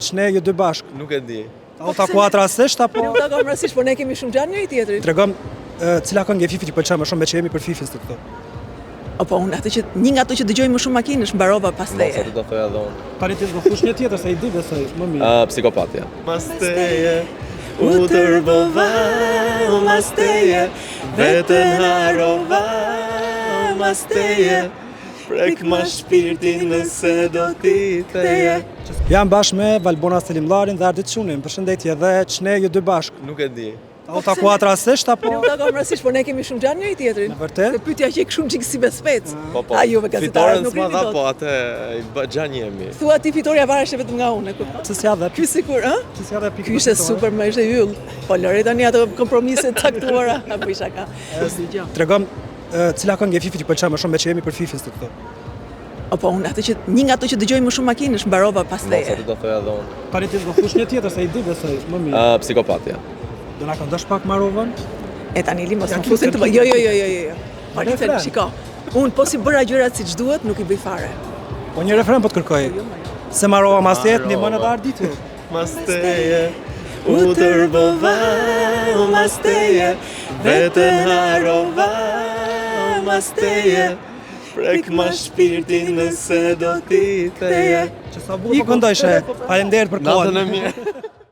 që ne ju dy bashk. Nuk e di. U takuat rastësisht apo? Nuk takojmë rastësisht, por ne kemi shumë gjatë njëri tjetrit. Tregom cila këngë e Fifit ju pëlqen më shumë, me që jemi për Fifis të këtu. Po unë atë që një nga ato që dëgjoj më shumë makinësh mbarova pas Mos teje. atë do thoja edhe unë. Tani ti do fush një tjetër se i di besoj më mirë. Psikopatja. Masteje, u tërbova, u masteje, vetën harova, u masteje, prek ma shpirtin nëse do t'i theje. Jam bashkë me Valbona Selimllarin dhe Ardit Shunin. Përshëndetje dhe që ne ju dy bashk. Nuk e di. U takuat rastësisht apo? Nuk takojmë rastësisht, por ne kemi shumë gjatë njëri tjetrit. Në vërtet? Se pyetja që shumë çik si bespec. Po. A juve gazetarët nuk Fitoren rini s'ma dot. dha, po atë gjan jemi. Thua ti fitoria varesh vetëm nga unë, e kupton? Se s'ja dhe Ky sikur, ë? Se s'ja dhe pikë. Ky ishte super, më ishte yll. Po lori tani ato kompromise të caktuara apo isha ka. Tregom cila këngë e Fifit ju pëlqen më shumë, me që jemi për Fifis të këtu. Po unë atë që një nga ato që dëgjoj më shumë makinësh mbarova pas Mos teje. atë do thoja edhe unë. Tani ti do fush një tjetër se i di besoj më mirë. Psikopatja. Do na këndosh pak Marovën? E tani li mos më fusin të jo. Po li refren. shiko. Unë po si bëra gjërat siç duhet, nuk i bëj fare. Po një refren po të kërkoj. Se Marova mas jetë, ndihmon edhe Arditu. Masteje, u tërbova, u masteje, vetën harova, u masteje, prek ma shpirtin nëse do t'i theje. Që sa bukur po këndojshe. Faleminderit për kohën. Natën e mirë.